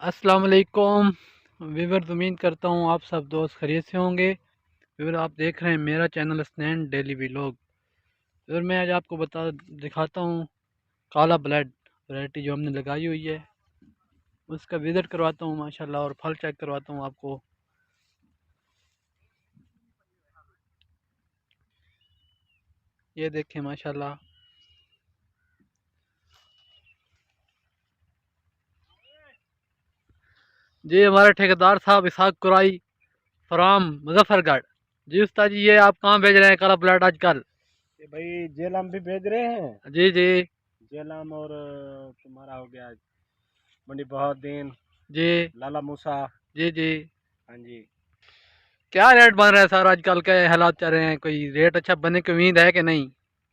अस्सलाम वालेकुम वीवर। उम्मीद करता हूँ आप सब दोस्त खैरियत से होंगे। वीवर, आप देख रहे हैं मेरा चैनल स्नैन डेली व्लॉग। वीवर, मैं आज आपको दिखाता हूँ काला ब्लड वैरायटी जो हमने लगाई हुई है, उसका विज़िट करवाता हूँ माशाल्लाह, और फल चेक करवाता हूँ आपको। ये देखें माशाल्लाह। जी, हमारे ठेकेदार साहब इसहाक कुराई फ्राम मुजफ्फरगढ़। जी उस्ताद जी, ये आप कहाँ भेज रहे हैं काला ब्लड आजकल? ये भाई जेलम भी भेज रहे हैं। जी जी। जेलम और तुम्हारा हो गया मंडी बहाउद्दीन, जी लाला मूसा। जी जी। हाँ जी। क्या रेट बन रहा है सर आजकल? के हालात चल रहे हैं, कोई रेट अच्छा बनने की उम्मीद है कि नहीं?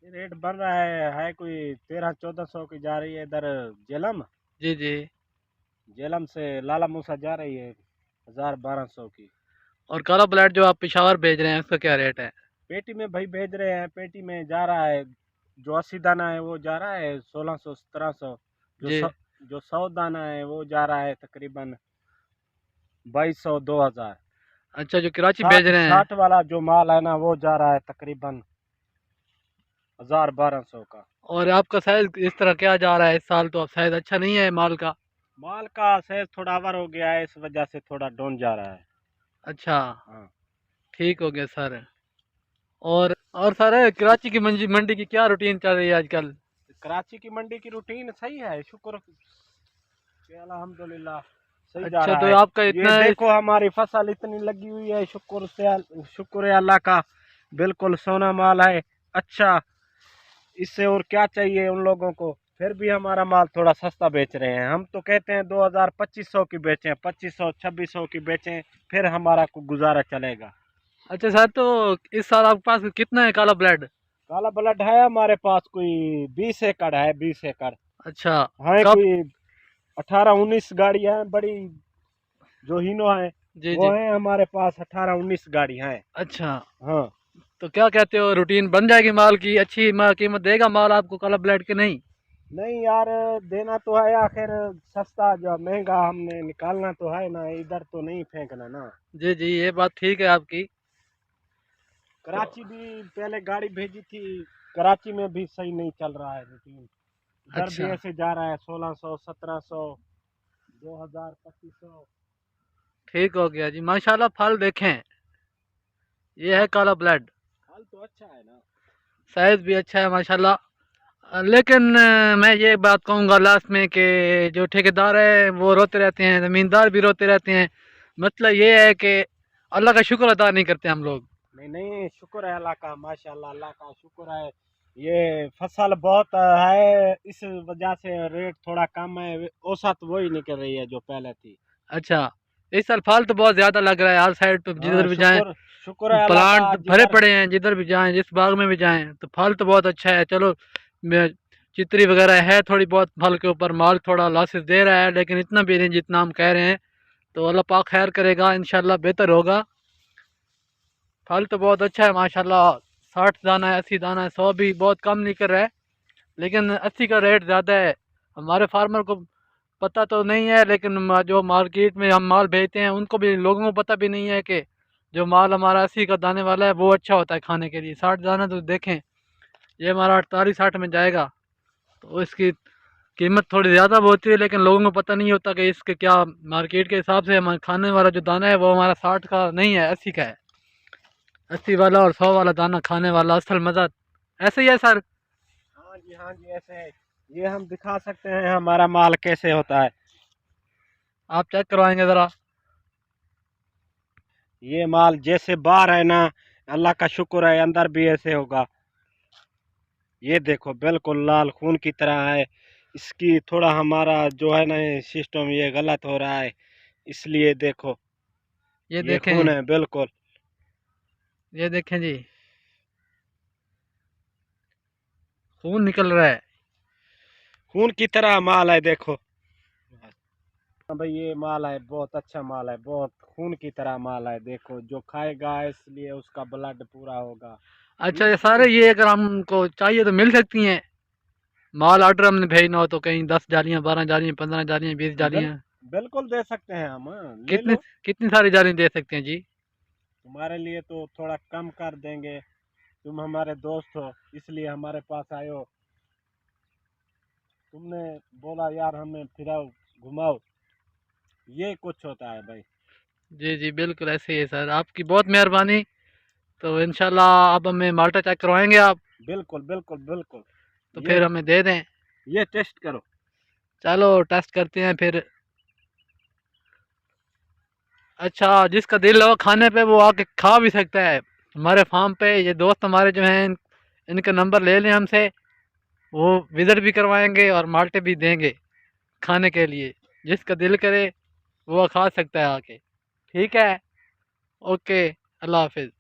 ये रेट बन रहा है कोई 1300-1400 की जा रही है इधर जेलम। जी जी। जेलम से लाला मूसा जा रही है 1000-1200 की। और काला ब्लड जो आप पेशावर भेज रहे हैं, उसका क्या रेट है? पेटी में भाई भेज रहे हैं, पेटी में जा रहा है। जो 80 दाना है वो जा रहा है 1600-1700। जो जी। सौ जो 100 दाना है वो जा रहा है तकरीबन 2200-2000। अच्छा, जो कराची भेज साठ रहे हैं। साठ वाला जो माल है ना वो जा रहा है तकरीबन 1000-1200 का। और आपका साइज इस तरह क्या जा रहा है? इस साल तो अब साइज अच्छा नहीं है माल का। माल का साइज थोड़ा अवर हो गया है, इस वजह से थोड़ा डाउन जा रहा है। अच्छा, हाँ। ठीक हो गया सर। और सर, कराची की मंडी मंडी की क्या रूटीन चल रही है आजकल? कराची की मंडी की रूटीन सही है, शुक्र के अल्हम्दुलिल्लाह सही जा अच्छा, रहा तो है। आपका ये इतना देखो हमारी फसल इतनी लगी हुई है, शुक्र है अल्लाह का। बिल्कुल सोना माल है। अच्छा, इससे और क्या चाहिए उन लोगों को। फिर भी हमारा माल थोड़ा सस्ता बेच रहे हैं। हम तो कहते हैं 2000-2500 की बेचें, 2500-2600 की बेचें, फिर हमारा को गुजारा चलेगा। अच्छा सर, तो इस साल आपके पास कितना है काला ब्लड? काला ब्लड है हमारे पास कोई 20 एकड़ है, 20 एकड़। अच्छा। है कब? कोई 18-19 गाड़ी है बड़ी, जो हीनो है जी वो जी। है हमारे पास। 18-19 गाड़ी है। अच्छा, हाँ। तो क्या कहते हो, रूटीन बन जाएगी माल की? अच्छी कीमत देगा माल आपको काला ब्लड के नहीं? नहीं यार, देना तो है आखिर। सस्ता जो महंगा हमने निकालना तो है ना, इधर तो नहीं फेंकना ना। जी जी, ये बात ठीक है आपकी। तो कराची भी पहले गाड़ी भेजी थी, कराची में भी सही नहीं चल रहा है रूटीन। इधर भी अच्छा, ऐसे जा रहा है 1600-1700, 2000-2500। ठीक हो गया जी माशाल्लाह। फल देखें, ये है काला ब्लड। हाल तो अच्छा है ना। साइज भी अच्छा है माशाल्लाह। लेकिन मैं ये बात कहूँगा लास्ट में कि जो ठेकेदार है वो रोते रहते हैं, ज़मींदार भी रोते रहते हैं। मतलब ये है कि अल्लाह का शुक्र अदा नहीं करते हम लोग। नहीं नहीं, शुक्र है अल्लाह का, माशाल्लाह अल्लाह का शुक्र है। ये फसल बहुत है, इस वजह से रेट थोड़ा कम है। औसत वही निकल रही है जो पहले थी। अच्छा, इस साल फल तो बहुत ज़्यादा लग रहा है हर साइड पे, जिधर हाँ, भी जाएं शुक्र शुक्र है अल्लाह का प्लांट भरे जिधर। पड़े हैं। जिधर भी जाएं, जिस बाग में भी जाएं, तो फल तो बहुत अच्छा है। चलो, चितरी वगैरह है थोड़ी बहुत फल के ऊपर, माल थोड़ा लॉसेस दे रहा है, लेकिन इतना भी नहीं जितना हम कह रहे हैं। तो अल्लाह पाक खैर करेगा, इंशाल्लाह बेहतर होगा। फल तो बहुत अच्छा है माशाल्लाह। 60 दाना है, 80 दाना है, 100 भी बहुत कम निकल रहा है। लेकिन 80 का रेट ज़्यादा है। हमारे फार्मर को पता तो नहीं है, लेकिन जो मार्केट में हम माल भेजते हैं उनको भी, लोगों को पता भी नहीं है कि जो माल हमारा 80 का दाने वाला है वो अच्छा होता है खाने के लिए। 60 दाना तो देखें, ये हमारा 48-60 में जाएगा। तो इसकी कीमत थोड़ी ज़्यादा होती है, लेकिन लोगों को पता नहीं होता कि इसके क्या मार्केट के हिसाब से हमारे खाने वाला जो दाना है वो हमारा 60 का नहीं है, 80 का है। 80 वाला और 100 वाला दाना खाने वाला असल मज़ा ऐसे ही है सर। हाँ जी, हाँ जी, ऐसे है। ये हम दिखा सकते हैं हमारा माल कैसे होता है। आप चेक करवाएंगे ज़रा? ये माल जैसे बाहर है ना, अल्लाह का शुक्र है अंदर भी ऐसे होगा। ये देखो बिल्कुल लाल खून की तरह है। इसकी थोड़ा हमारा जो है ना सिस्टम ये गलत हो रहा है, इसलिए देखो। ये ये खून देखें, है बिल्कुल। ये देखें जी, खून निकल रहा है। खून की तरह माल है देखो। हाँ भाई, ये माल है, बहुत अच्छा माल है, बहुत खून की तरह माल है। देखो जो खाएगा इसलिए उसका ब्लड पूरा होगा। अच्छा, ये सारे, ये अगर हमको चाहिए तो मिल सकती हैं? माल ऑर्डर हमने भेजना हो तो कहीं 10 जालियाँ, 12 जालियाँ, 15 जालियाँ, 20 बिल, जालियाँ। बिल्कुल दे सकते हैं हम, हाँ, ले कितनी लो। कितनी सारी जाली दे सकते हैं जी? तुम्हारे लिए तो थोड़ा कम कर देंगे, तुम हमारे दोस्त हो इसलिए हमारे पास आए हो, तुमने बोला यार हमें फिराओ घुमाओ, ये कुछ होता है भाई। जी जी बिल्कुल ऐसे ही है सर, आपकी बहुत मेहरबानी। तो इंशाल्लाह अब हमें माल्टा चेक करवाएंगे आप, बिल्कुल बिल्कुल बिल्कुल। तो ये फिर हमें दे दें। ये टेस्ट करो। चलो टेस्ट करते हैं फिर। अच्छा, जिसका दिल हो खाने पे वो आके खा भी सकता है हमारे फार्म पे। ये दोस्त हमारे जो हैं इनका नंबर ले लें हमसे, वो विज़िट भी करवाएंगे और माल्टे भी देंगे खाने के लिए। जिसका दिल करे वो खा सकता है आके। ठीक है, ओके, अल्लाह हाफिज़।